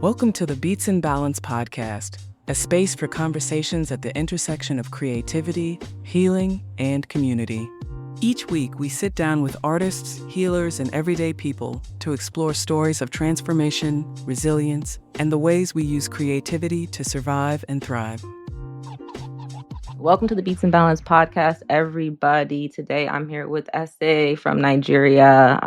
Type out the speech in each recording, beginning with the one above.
Welcome to the Beats and Balance podcast, a space for conversations at the intersection of creativity, healing, and community. Each week, we sit down with artists, healers, and everyday people to explore stories of transformation, resilience, and the ways we use creativity to survive and thrive. Welcome to the Beats and Balance podcast, everybody. Today, I'm here with ESE from Nigeria,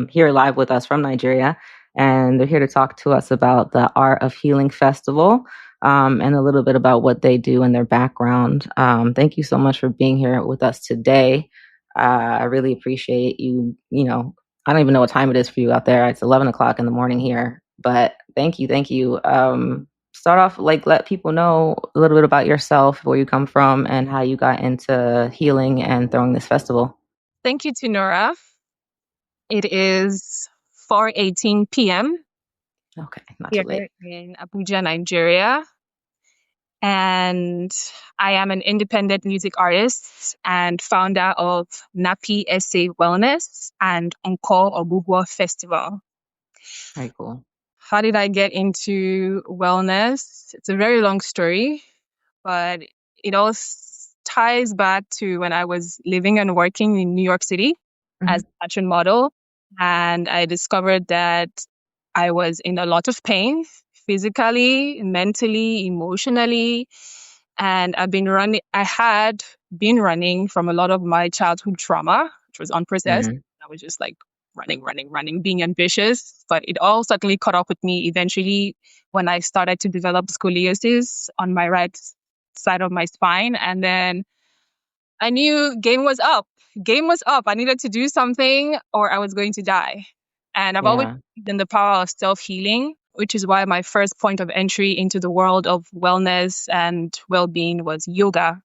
here live with us from Nigeria. And they're here to talk to us about the Art of Healing Festival and a little bit about what they do and their background. Thank you so much for being here with us today. I really appreciate you. I don't even know what time it is for you out there. It's 11 o'clock in the morning here, but thank you. Start off, let people know a little bit about yourself, where you come from, and how you got into healing and throwing this festival. Thank you, Tinora. It is 4:18 p.m. Okay, not too late. In Abuja, Nigeria. And I am an independent music artist and founder of NAPPYESE Wellness and ọgwụgwọ Festival. Very cool. How did I get into wellness? It's a very long story, but it all ties back to when I was living and working in New York City as a fashion model. And I discovered that I was in a lot of pain, physically, mentally, emotionally. And I had been running from a lot of my childhood trauma, which was unprocessed. I was just like running, being ambitious. But it all suddenly caught up with me eventually when I started to develop scoliosis on my right side of my spine. And then I knew game was up. I needed to do something or I was going to die. And I've always believed in the power of self-healing, which is why my first point of entry into the world of wellness and well-being was yoga.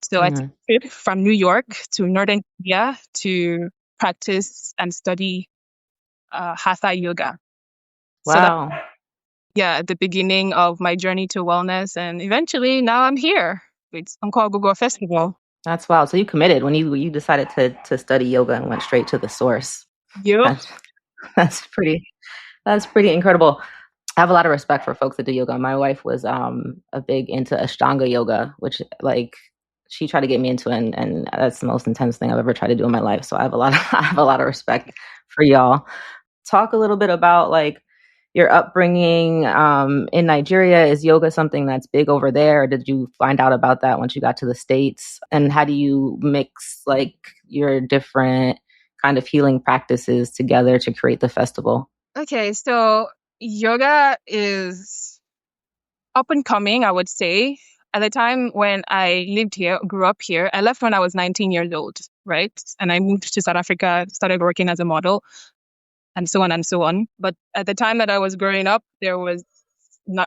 So I took a trip from New York to Northern India to practice and study Hatha yoga. Wow. So at the beginning of my journey to wellness. And eventually now I'm here with ọgwụgwọ Festival. That's wild. So you committed when you decided to study yoga and went straight to the source. Yep. That's pretty incredible. I have a lot of respect for folks that do yoga. My wife was a big into Ashtanga yoga, which she tried to get me into, and that's the most intense thing I've ever tried to do in my life. So I have a lot of respect for y'all. Talk a little bit about your upbringing in Nigeria. Is yoga something that's big over there, or did you find out about that once you got to the States? And how do you mix your different kind of healing practices together to create the festival? Okay, so yoga is up and coming, I would say. At the time when I lived here, grew up here, I left when I was 19 years old, right? And I moved to South Africa, started working as a model, and so on and so on. But at the time that I was growing up,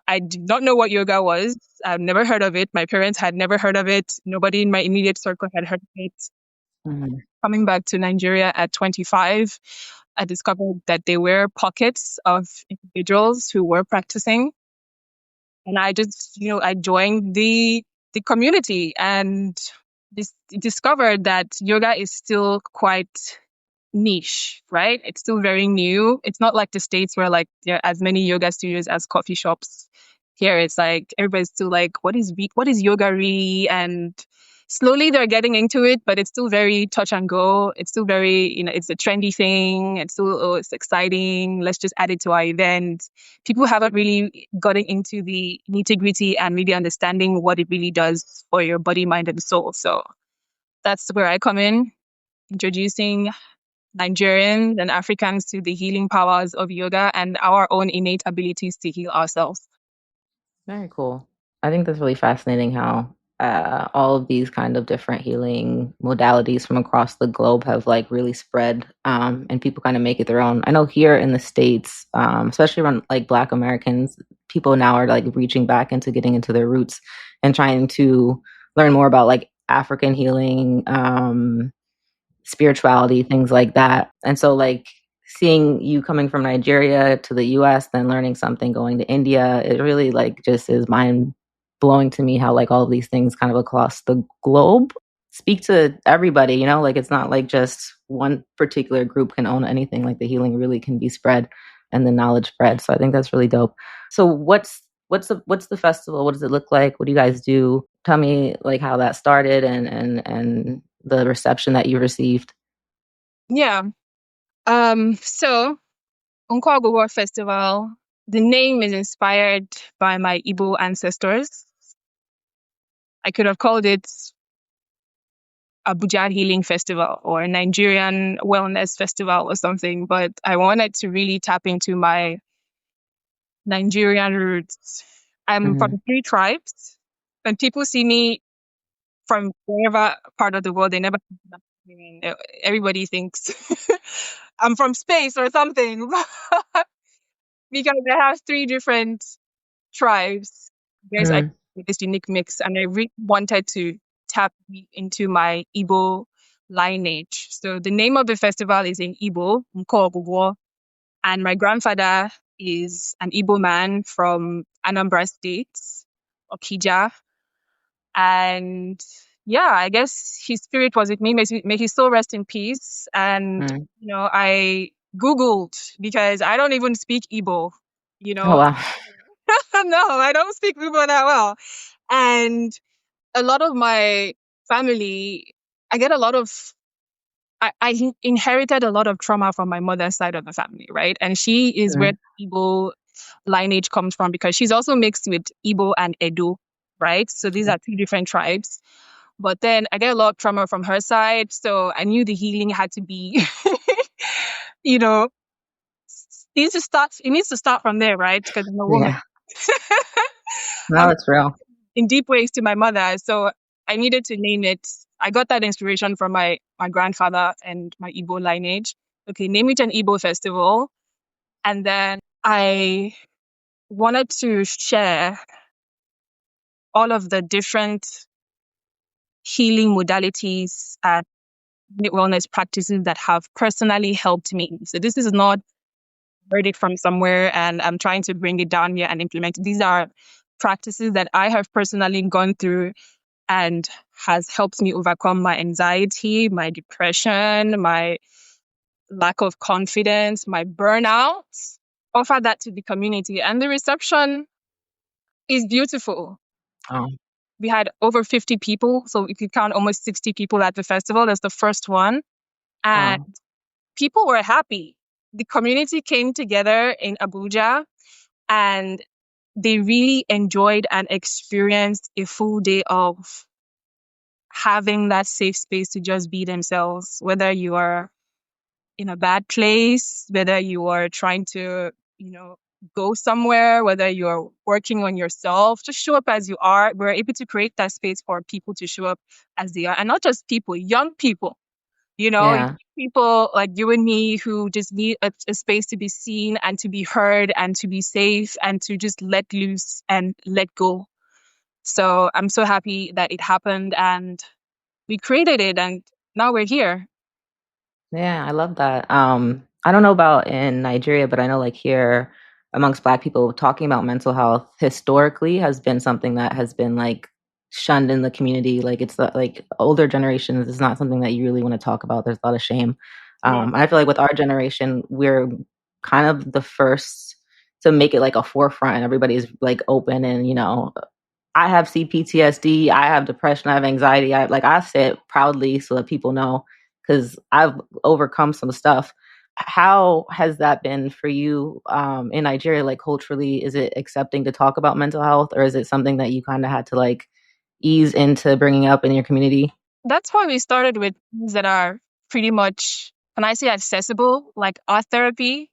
I did not know what yoga was. I've never heard of it. My parents had never heard of it. Nobody in my immediate circle had heard of it. Coming back to Nigeria at 25, I discovered that there were pockets of individuals who were practicing. And I just, I joined the community and discovered that yoga is still quite niche, right? It's still very new. It's not like the States where there are as many yoga studios as coffee shops. Here it's everybody's still what is yoga really? And slowly they're getting into it, but it's still very touch and go. It's still very, it's a trendy thing. It's still, it's exciting. Let's just add it to our event. People haven't really gotten into the nitty-gritty and really understanding what it really does for your body, mind, and soul. So that's where I come in, introducing Nigerians and Africans to the healing powers of yoga and our own innate abilities to heal ourselves. Very cool. I think that's really fascinating how all of these kind of different healing modalities from across the globe have really spread and people kind of make it their own. I know here in the States, especially around Black Americans, people now are reaching back into getting into their roots and trying to learn more about African healing, spirituality, things like that. And so seeing you coming from Nigeria to the US, then learning something, going to India, it really just is mind blowing to me how all of these things kind of across the globe speak to everybody, it's not just one particular group can own anything. The healing really can be spread and the knowledge spread. So I think that's really dope. So what's the festival? What does it look like? What do you guys do? Tell me like how that started and the reception that you received. Yeah. So ọgwụgwọ Festival, the name is inspired by my Igbo ancestors. I could have called it Abuja Healing Festival or Nigerian Wellness Festival or something, but I wanted to really tap into my Nigerian roots. I'm from 3 tribes. When people see me from wherever part of the world, they never everybody thinks I'm from space or something because I have 3 different tribes. There's this unique mix, and I really wanted to tap into my Igbo lineage. So the name of the festival is in Igbo, ọgwụgwọ, and my grandfather is an Igbo man from Anambra State, Okija, and yeah, I guess his spirit was with me. May his soul rest in peace. And I Googled because I don't even speak Igbo. Oh wow. No, I don't speak Igbo that well. And a lot of my family, I inherited a lot of trauma from my mother's side of the family, right? And she is where Igbo lineage comes from because she's also mixed with Igbo and Edo, right? So these are 2 different tribes. But then I get a lot of trauma from her side. So I knew the healing had to be, it needs to start from there, right? Because I'm a woman. No, it's real. In deep ways to my mother. So I needed to name it. I got that inspiration from my grandfather and my Igbo lineage. Okay, name it an Igbo festival. And then I wanted to share all of the different healing modalities and wellness practices that have personally helped me. So this is not heard it from somewhere and I'm trying to bring it down here and implement it. These are practices that I have personally gone through and has helped me overcome my anxiety, my depression, my lack of confidence, my burnout. Offer that to the community, and the reception is beautiful. Oh. We had over 50 people, so you could count almost 60 people at the festival. That's the first one. And people were happy. The community came together in Abuja and they really enjoyed and experienced a full day of having that safe space to just be themselves, whether you are in a bad place, whether you are trying to, go somewhere, whether you're working on yourself, just show up as you are. We're able to create that space for people to show up as they are, and not just people, young people, people like you and me who just need a space to be seen and to be heard and to be safe and to just let loose and let go. So I'm so happy that it happened and we created it and now we're here. Yeah, I love that. I don't know about in Nigeria, but I know like here amongst Black people, talking about mental health historically has been something that has been like shunned in the community. Like it's like older generations is not something that you really want to talk about. There's a lot of shame. I feel like with our generation, we're kind of the first to make it like a forefront and everybody's like open and, I have CPTSD, I have depression, I have anxiety. I say it proudly so that people know because I've overcome some stuff. How has that been for you in Nigeria? Like culturally, is it accepting to talk about mental health, or is it something that you kind of had to like ease into bringing up in your community? That's why we started with things that are pretty much, can I say, accessible, like art therapy.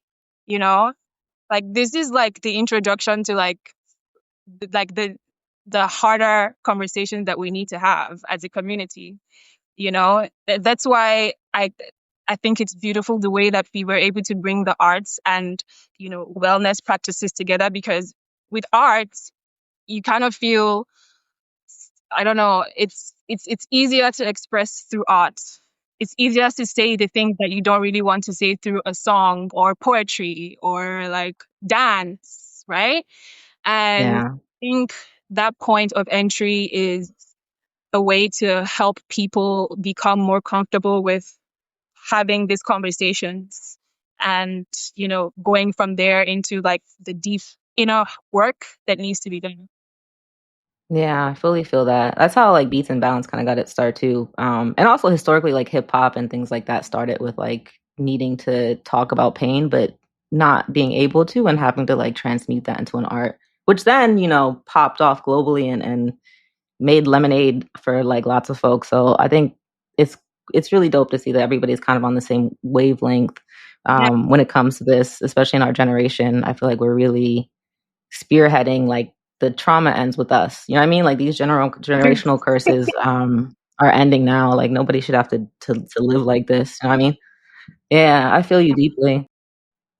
Like this is like the introduction to like the harder conversations that we need to have as a community. That's why I think it's beautiful the way that we were able to bring the arts and wellness practices together, because with arts you kind of feel, I don't know, it's easier to express through art. It's easier to say the things that you don't really want to say through a song or poetry or like dance, right? And I think that point of entry is a way to help people become more comfortable with having these conversations and, going from there into like the deep inner work that needs to be done. Yeah, I fully feel that. That's how like beats and balance kind of got its start too. And also historically, like hip hop and things like that started with like needing to talk about pain, but not being able to, and having to like transmute that into an art, which then, popped off globally and made lemonade for like lots of folks. So I think it's it's really dope to see that everybody's kind of on the same wavelength Yeah. when it comes to this, especially in our generation. I feel like we're really spearheading like the trauma ends with us. You know what I mean? Like these generational curses are ending now. Like nobody should have to live like this. You know what I mean? Yeah, I feel you deeply.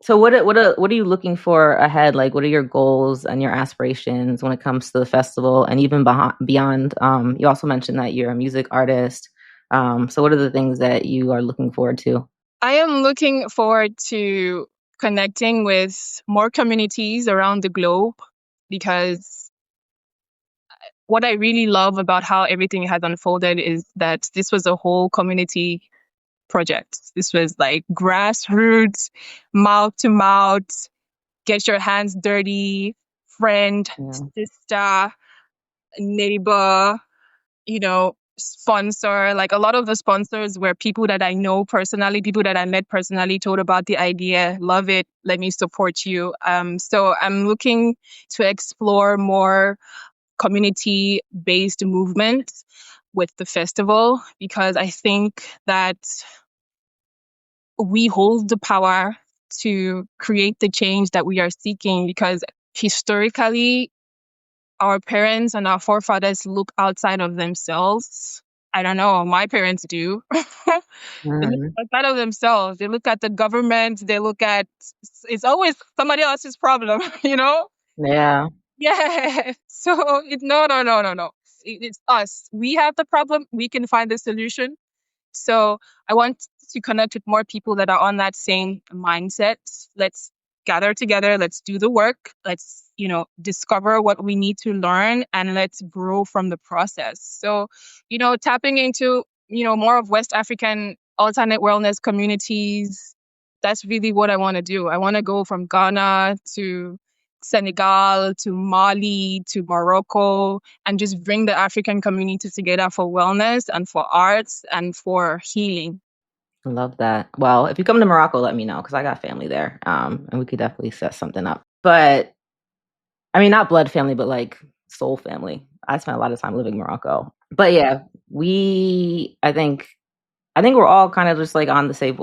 So what are you looking for ahead? Like what are your goals and your aspirations when it comes to the festival and even beyond? You also mentioned that you're a music artist. So what are the things that you are looking forward to? I am looking forward to connecting with more communities around the globe, because what I really love about how everything has unfolded is that this was a whole community project. This was like grassroots, mouth to mouth, get your hands dirty, friend, Yeah. sister, neighbor, sponsor. Like a lot of the sponsors were people that I know personally, people that I met personally, told about the idea, love it, let me support you. So I'm looking to explore more community-based movements with the festival, because I think that we hold the power to create the change that we are seeking, because historically our parents and our forefathers look outside of themselves. I don't know, my parents do. They look Mhm. outside of themselves. They look at the government. They look at, it's always somebody else's problem, you know? Yeah. Yeah. So no, no, no, no, no. It's us. We have the problem. We can find the solution. So I want to connect with more people that are on that same mindset. Let's gather together. Let's do the work. Let's, discover what we need to learn, and let's grow from the process. So, tapping into, more of West African alternate wellness communities. That's really what I want to do. I want to go from Ghana to Senegal to Mali to Morocco, and just bring the African community together for wellness and for arts and for healing. I love that. Well, if you come to Morocco, let me know because I got family there. And we could definitely set something up. But I mean, not blood family, but like soul family. I spent a lot of time living in Morocco. But yeah, I think we're all kind of just like on the same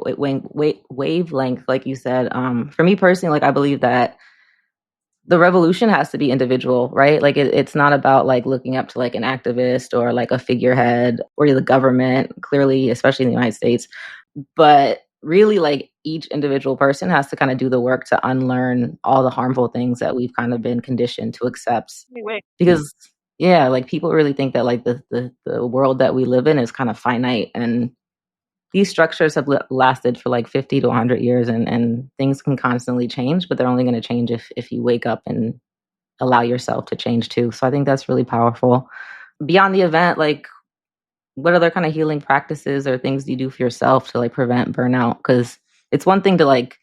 wavelength, like you said. For me personally, like I believe that the revolution has to be individual, right? Like it's not about like looking up to like an activist or like a figurehead or the government, clearly, especially in the United States. But really, like each individual person has to kind of do the work to unlearn all the harmful things that we've kind of been conditioned to accept. Anyway, Because yeah, like people really think that like the world that we live in is kind of finite, and these structures have lasted for like 50 to 100 years, and things can constantly change, but they're only going to change if you wake up and allow yourself to change too. So I think that's really powerful. Beyond the event, like what other kind of healing practices or things do you do for yourself to like prevent burnout? Because it's one thing to like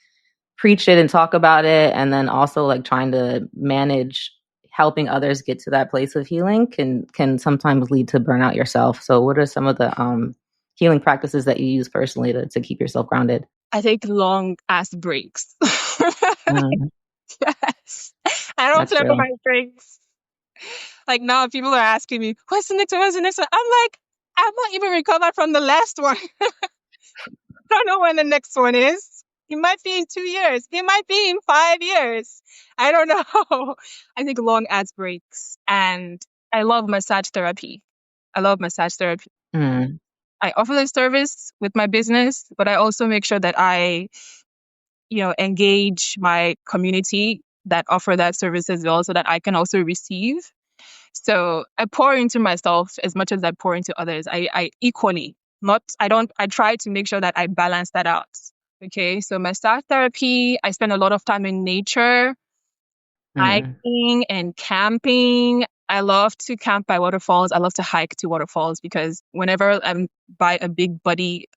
preach it and talk about it, and then also like trying to manage helping others get to that place of healing can sometimes lead to burnout yourself. So what are some of the healing practices that you use personally to keep yourself grounded? I take long ass breaks. Mm, Yes. I don't that's plan true. my breaks. Like now people are asking me, what's the next one? What's the next one? I'm like, I'm not even recovered from the last one. I don't know when the next one is. It might be in 2 years. It might be in 5 years. I don't know. I take long ass breaks, and I love massage therapy. I love massage therapy. Mm, I offer the service with my business, but I also make sure that I, engage my community that offer that service as well, so that I can also receive. So I pour into myself as much as I pour into others. I equally, not, I try to make sure that I balance that out. Okay. So massage therapy, I spend a lot of time in nature, mm, hiking and camping. I love to camp by waterfalls. I love to hike to waterfalls, because whenever I'm by a big body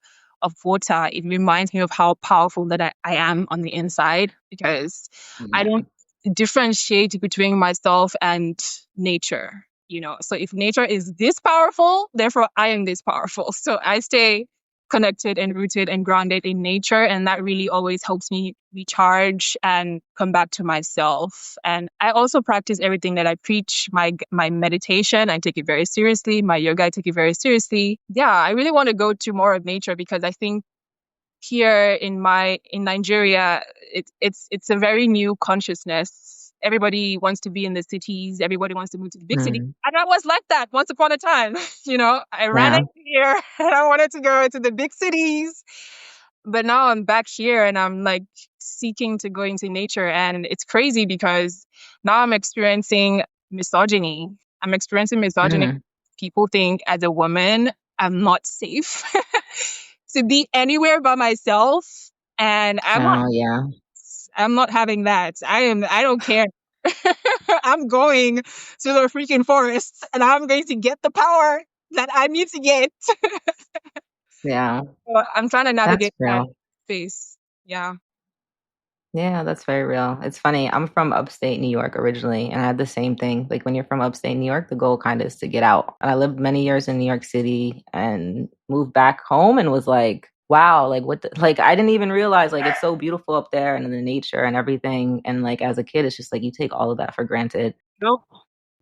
of water, it reminds me of how powerful that I am on the inside, because I Yeah. don't differentiate between myself and nature. So if nature is this powerful, therefore I am this powerful. So I stay connected and rooted and grounded in nature, and that really always helps me recharge and come back to myself. And I also practice everything that I preach. My meditation, I take it very seriously. My yoga, I take it very seriously. Yeah, I really want to go to more of nature, because I think here in Nigeria, it's a very new consciousness. Everybody wants to be in the cities. Everybody wants to move to the big city. Mm. And I was like that once upon a time. I ran Yeah. out here and I wanted to go to the big cities. But now I'm back here and I'm like seeking to go into nature. And it's crazy because now I'm experiencing misogyny. I'm experiencing misogyny. Mm. People think as a woman, I'm not safe to be anywhere by myself. And Oh, yeah. I'm not having that. I don't care. I'm going to the freaking forest and I'm going to get the power that I need to get. Yeah. So I'm trying to That's navigate that real. space. Yeah. Yeah, that's very real. It's funny. I'm from upstate New York originally, and I had the same thing. Like when you're from upstate New York, the goal kind of is to get out. And I lived many years in New York City and moved back home and was like, wow, like like I didn't even realize like it's so beautiful up there and in the nature and everything. And like as a kid, it's just like you take all of that for granted. Nope.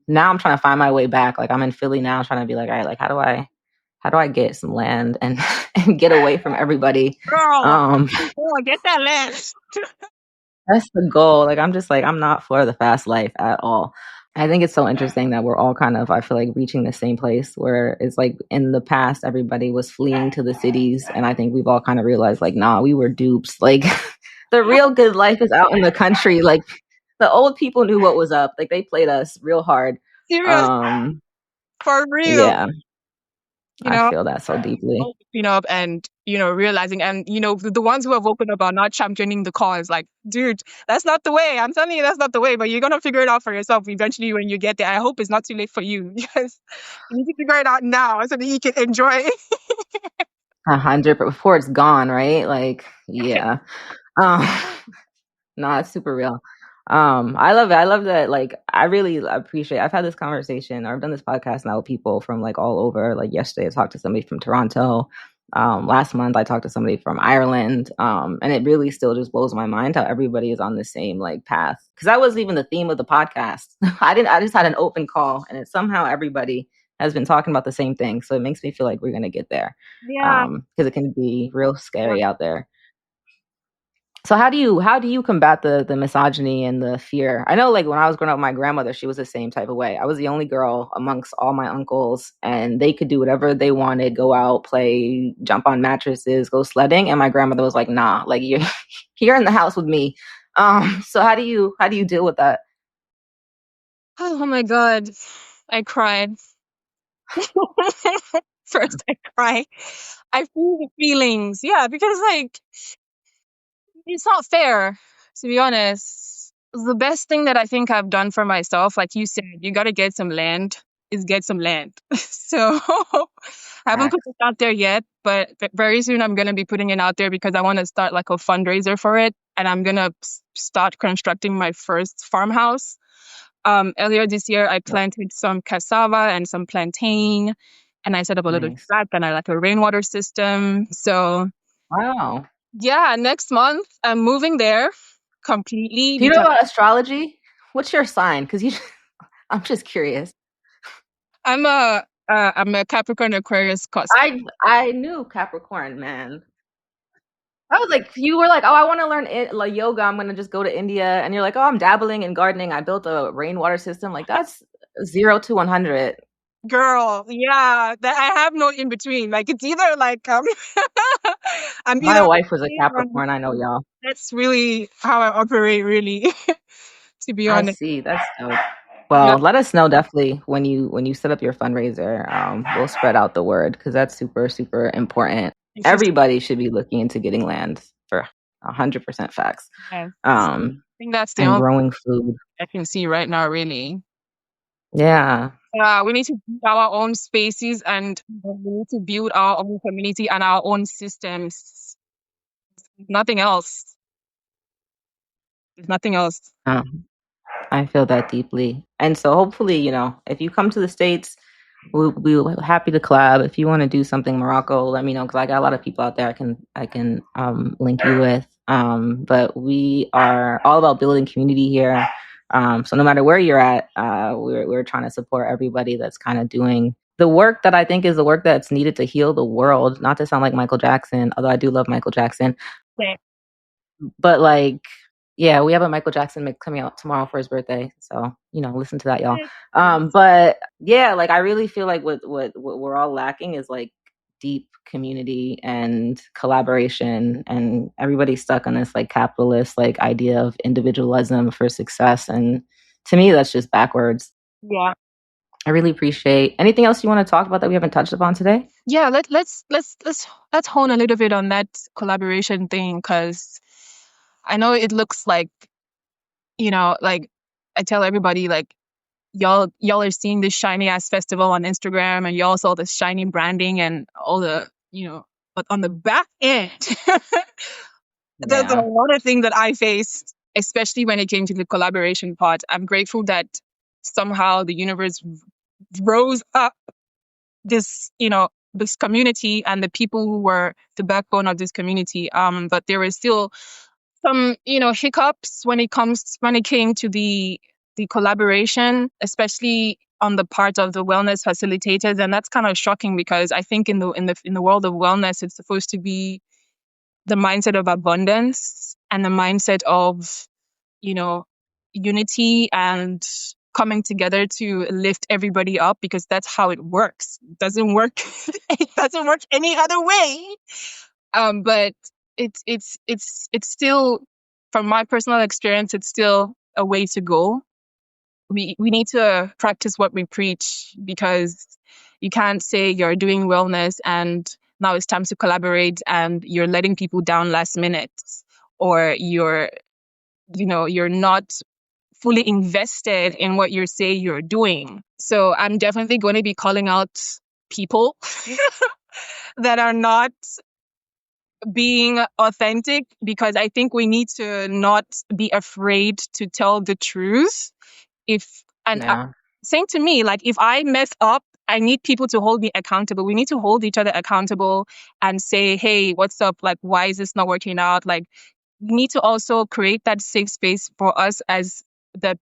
Now I'm trying to find my way back. Like I'm in Philly now, trying to be like, all right, like how do I get some land and and get away from everybody? Girl. Um, Oh, get that land. That's the goal. Like, I'm just like, I'm not for the fast life at all. I think it's so interesting that we're all kind of, I feel like, reaching the same place where it's like in the past, everybody was fleeing to the cities. And I think we've all kind of realized, like, nah, we were dupes. Like, the real good life is out in the country. Like, the old people knew what was up. Like, they played us real hard. Serious. Um, For real. yeah, You I know, feel that so deeply. opening up and, realizing, and, the ones who have opened up are not championing the cause. Like, dude, that's not the way. I'm telling you, that's not the way, but you're going to figure it out for yourself eventually when you get there. I hope it's not too late for you, because you need to figure it out now so that you can enjoy it. 100, but before it's gone, right? Like, yeah. Um, No, it's super real. I love it. I love that. Like, I really appreciate. I've had this conversation, or I've done this podcast now with people from like all over. Like yesterday, I talked to somebody from Toronto. Last month, I talked to somebody from Ireland. And it really still just blows my mind how everybody is on the same like path. Because that wasn't even the theme of the podcast. I didn't. I just had an open call, and somehow everybody has been talking about the same thing. So it makes me feel like we're gonna get there. Yeah. Because it can be real scary out there. So how do you combat the misogyny and the fear? I know like when I was growing up, my grandmother, she was the same type of way. I was the only girl amongst all my uncles, and they could do whatever they wanted, go out, play, jump on mattresses, go sledding. And my grandmother was like, nah, like you're here in the house with me. So how do you deal with that? Oh my God. I cried. First, I cry. I feel the feelings. Yeah, because like, it's not fair, to be honest. The best thing that I think I've done for myself, like you said, you got to get some land, is get some land. So I haven't put Facts. it out there yet, but very soon I'm going to be putting it out there, because I want to start like a fundraiser for it. And I'm going to start constructing my first farmhouse. Earlier this year, I planted some cassava and some plantain, and I set up a little Nice. track and I like a rainwater system. So Wow. yeah, next month I'm moving there completely, Do you know because about astrology? What's your sign? Because I'm just curious. I'm a Capricorn Aquarius cusp. I knew Capricorn, man. I was like, you were like, oh, I want to learn like yoga. I'm gonna just go to India, and you're like, oh, I'm dabbling in gardening. I built a rainwater system. Like that's 0 to 100. Girl, yeah, that I have no in between. Like it's either like I'm My either wife was a Capricorn. I know y'all. that's really how I operate, really, to be I honest. see. That's dope. Yeah, Well, let us know definitely when you set up your fundraiser. We'll spread out the word because that's super super important. it's just Everybody should be looking into getting land for 100% facts. yes. I Um, think that's the and only growing food. I can see right now, really. Yeah. We need to build our own spaces, and we need to build our own community and our own systems. Nothing else. There's nothing else. I feel that deeply. And so hopefully, if you come to the States, we'll happy to collab. If you want to do something Morocco, let me know, because I got a lot of people out there I can link you with. But we are all about building community here. So no matter where you're at, we're trying to support everybody that's kind of doing the work that I think is the work that's needed to heal the world. Not to sound like Michael Jackson, although I do love Michael Jackson. Okay. But like, yeah, we have a Michael Jackson mix coming out tomorrow for his birthday. So, listen to that, y'all. But yeah, like I really feel like what we're all lacking is like deep community and collaboration, and everybody's stuck on this like capitalist like idea of individualism for success. And to me, that's just backwards. Yeah. I really appreciate anything else you want to talk about that we haven't touched upon today. Yeah, let's hone a little bit on that collaboration thing, because I know it looks like, like I tell everybody, like y'all are seeing this shiny ass festival on Instagram, and y'all saw this shiny branding and all the, but on the back end, there's a lot of things that I faced, especially when it came to the collaboration part. I'm grateful that somehow the universe rose up this, this community and the people who were the backbone of this community. But there were still some, hiccups when it came to the collaboration, especially on the part of the wellness facilitators, and that's kind of shocking, because I think in the world of wellness, it's supposed to be the mindset of abundance and the mindset of, unity and coming together to lift everybody up, because that's how it works. It doesn't work. It doesn't work any other way. But it's still, from my personal experience, it's still a way to go. We need to practice what we preach, because you can't say you're doing wellness and now it's time to collaborate and you're letting people down last minute, or you're not fully invested in what you say you're doing. So I'm definitely going to be calling out people that are not being authentic, because I think we need to not be afraid to tell the truth. Same to me, like if I mess up, I need people to hold me accountable. We need to hold each other accountable and say, hey, what's up? Like, why is this not working out? Like, we need to also create that safe space for us as the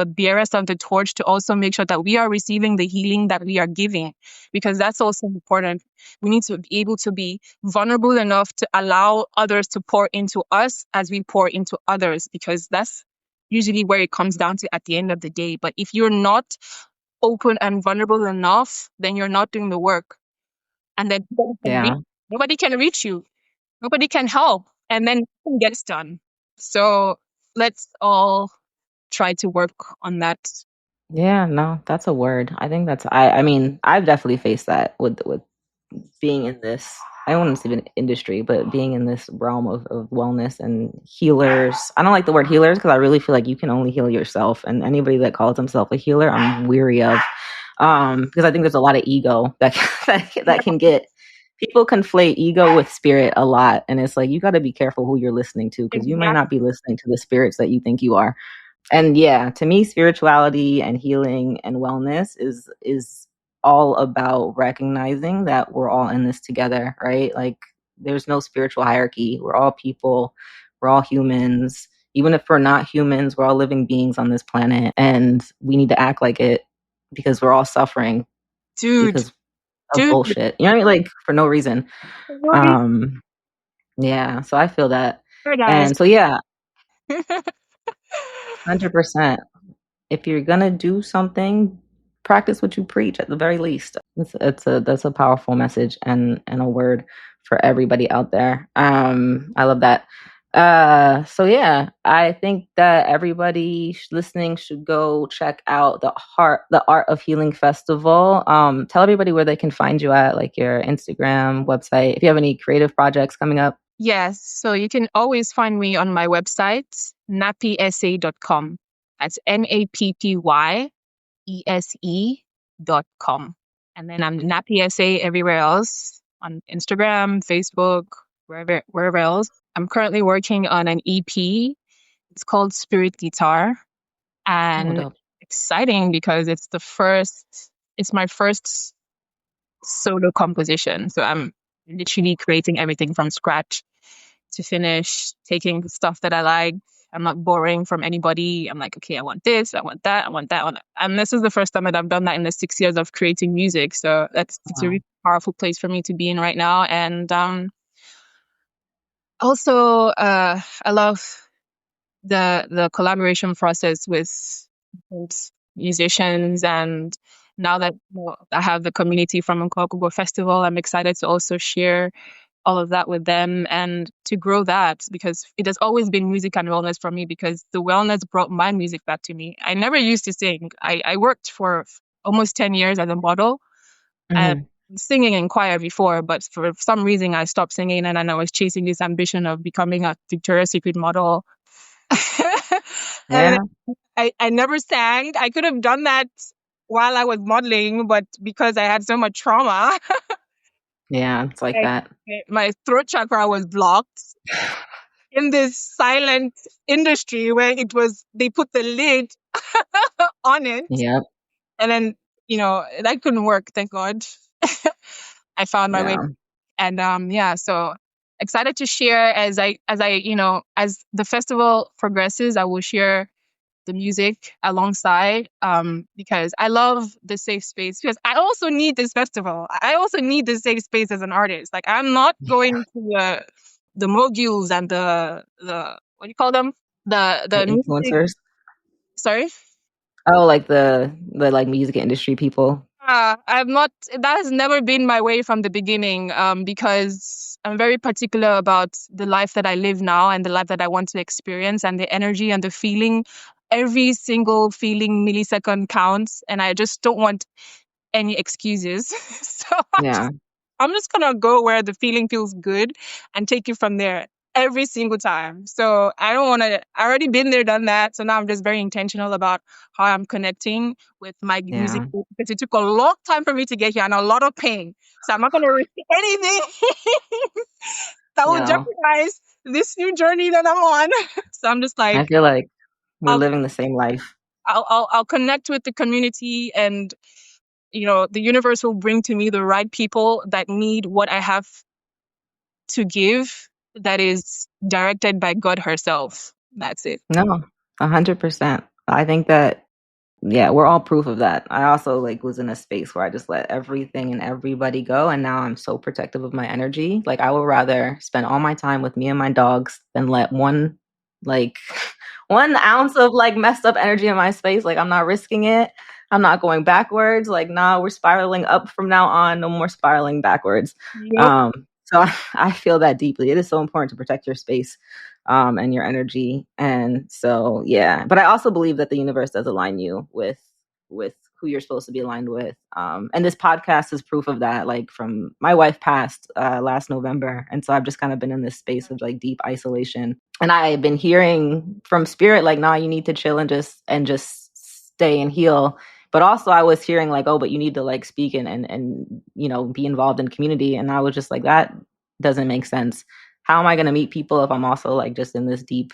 bearers of the torch, to also make sure that we are receiving the healing that we are giving, because that's also important. We need to be able to be vulnerable enough to allow others to pour into us as we pour into others, because that's usually where it comes down to at the end of the day. But if you're not open and vulnerable enough, then you're not doing the work, and then nobody can reach you, nobody can help, and then nothing gets done. So let's all try to work on that. Yeah, no, that's a word. I think I mean, I've definitely faced that with being in this, I don't want to say an industry, but being in this realm of wellness and healers. I don't like the word healers, because I really feel like you can only heal yourself, and anybody that calls himself a healer, I'm weary of, because I think there's a lot of ego that can get, people conflate ego with spirit a lot, and it's like you got to be careful who you're listening to, because you might not be listening to the spirits that you think you are. And yeah, to me, spirituality and healing and wellness is all about recognizing that we're all in this together, right? Like there's no spiritual hierarchy. We're all people. We're all humans. Even if we're not humans, we're all living beings on this planet, and we need to act like it, because we're all suffering because of bullshit. You know what I mean? Like for no reason. Yeah. So I feel that. And so yeah, 100%. If you're gonna do something, practice what you preach at the very least. That's a powerful message and a word for everybody out there. I love that. So yeah, I think that everybody listening should go check out the Art of Healing Festival. Tell everybody where they can find you at, like your Instagram, website, if you have any creative projects coming up. Yes, so you can always find me on my website, NAPPYESE.com. That's NAPPYESE NAPPYESE.com. And then I'm NAPPYESE everywhere else on Instagram, Facebook, wherever else. I'm currently working on an EP. It's called Spirit Guitar, and dope. exciting because it's my first solo composition. So I'm literally creating everything from scratch to finish, taking the stuff that I like. I'm not borrowing from anybody. I'm like, okay, I want this, I want that, I want that. And this is the first time that I've done that in the 6 years of creating music. So it's a Wow. really powerful place for me to be in right now. And also, I love the collaboration process with musicians. And now that I have the community from ọgwụgwọ Festival, I'm excited to also share all of that with them and to grow that, because it has always been music and wellness for me, because the wellness brought my music back to me. I never used to sing. I worked for almost 10 years as a model and singing in choir before, but for some reason I stopped singing, and then I was chasing this ambition of becoming a Victoria's Secret model. Yeah. And I never sang. I could have done that while I was modeling, but because I had so much trauma, Yeah, it's like that. my throat chakra was blocked in this silent industry where they put the lid on it. Yep. And then, that couldn't work, thank God. I found my way. Yeah. And so excited to share as the festival progresses, I will share the music alongside, because I love the safe space, because I also need this festival. I also need the safe space as an artist. Like, I'm not going to the moguls and the what do you call them? The music. Influencers. Sorry? Oh, like the like music industry people. That has never been my way from the beginning, because I'm very particular about the life that I live now and the life that I want to experience, and the energy and the feeling. Every single feeling millisecond counts, and I just don't want any excuses. So Yeah. I'm just gonna go where the feeling feels good and take it from there every single time. So I already been there, done that. So now I'm just very intentional about how I'm connecting with my music, because it took a long time for me to get here and a lot of pain. So I'm not gonna risk anything that will jeopardize this new journey that I'm on. So I'm just like, I feel like we're I'll living the same life. I'll connect with the community, and the universe will bring to me the right people that need what I have to give, that is directed by God herself. That's it. No, 100%. I think that, yeah, we're all proof of that. I also was in a space where I just let everything and everybody go, and now I'm so protective of my energy. Like, I would rather spend all my time with me and my dogs than let one like 1 ounce of messed up energy in my space. Like, I'm not risking it. I'm not going backwards. Like, nah, we're spiraling up from now on. No more spiraling backwards. Yep. So I feel that deeply. It is so important to protect your space and your energy. And so, yeah, but I also believe that the universe does align you with who you're supposed to be aligned with. And this podcast is proof of that. Like, from my wife passed last November. And so I've just kind of been in this space of deep isolation. And I've been hearing from spirit, nah, you need to chill and just stay and heal. But also I was hearing oh, but you need to speak and be involved in community. And I was just like, that doesn't make sense. How am I going to meet people if I'm also just in this deep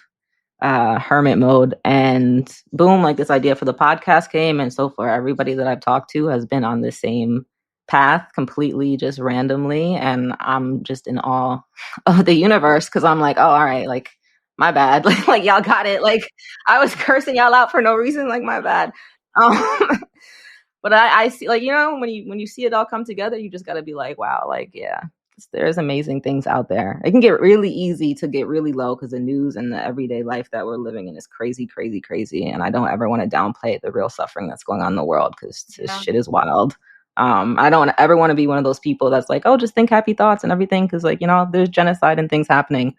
hermit mode? And boom, this idea for the podcast came. And so far, everybody that I've talked to has been on the same path, completely just randomly. And I'm just in awe of the universe, because I'm like, oh, all right, my bad. Y'all got it. I was cursing y'all out for no reason. My bad. But I see, when you see it all come together, you just got to be like, wow, yeah, there's amazing things out there. It can get really easy to get really low because the news and the everyday life that we're living in is crazy, crazy, crazy. And I don't ever want to downplay the real suffering that's going on in the world, because this shit is wild. I don't ever want to be one of those people that's like, oh, just think happy thoughts and everything, because there's genocide and things happening.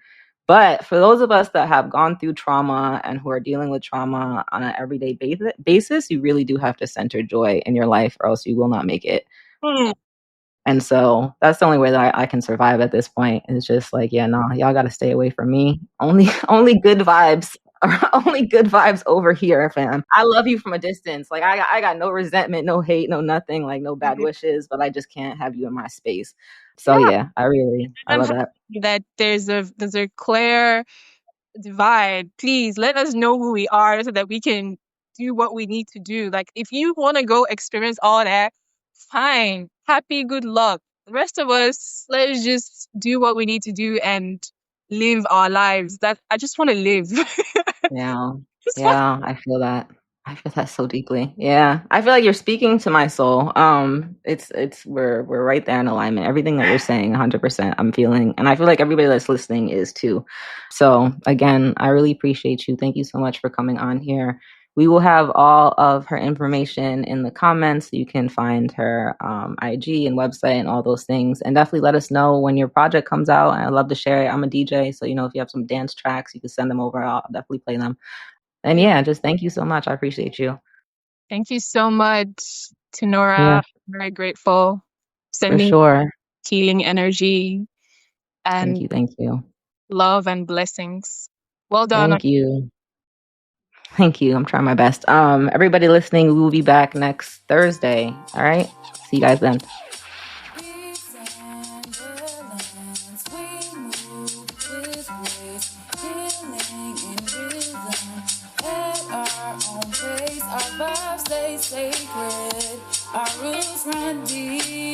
But for those of us that have gone through trauma and who are dealing with trauma on an everyday basis, you really do have to center joy in your life, or else you will not make it. And so that's the only way that I can survive at this point, is just yeah, no, y'all got to stay away from me. Only good vibes. Only good vibes over here, fam. I love you from a distance. Like I got no resentment, no hate, no nothing, like no bad wishes, but I just can't have you in my space. So yeah, I I'm love that. happy that there's a clear divide. Please let us know who we are so that we can do what we need to do. Like if you want to go experience all that, fine. Happy, good luck. The rest of us, let's just do what we need to do and live our lives. That I just want to live. Yeah. Just want Yeah, I feel that. I feel that so deeply. Yeah. I feel like you're speaking to my soul. It's we're right there in alignment. Everything that you're saying, 100% I'm feeling, and I feel like everybody that's listening is too. So, again, I really appreciate you. Thank you so much for coming on here. We will have all of her information in the comments. You can find her IG and website and all those things. And definitely let us know when your project comes out. I'd love to share it. I'm a DJ, so if you have some dance tracks, you can send them over. I'll definitely play them. And yeah, just thank you so much. I appreciate you. Thank you so much, Yeah, Tinora. Very grateful. for Sending sure. healing energy Thank and you. Thank you. love and blessings. Well done. Thank you. Thank you. I'm trying my best. Everybody listening, we will be back next Thursday. All right. See you guys then. Our vibes stay sacred. Our roots run deep.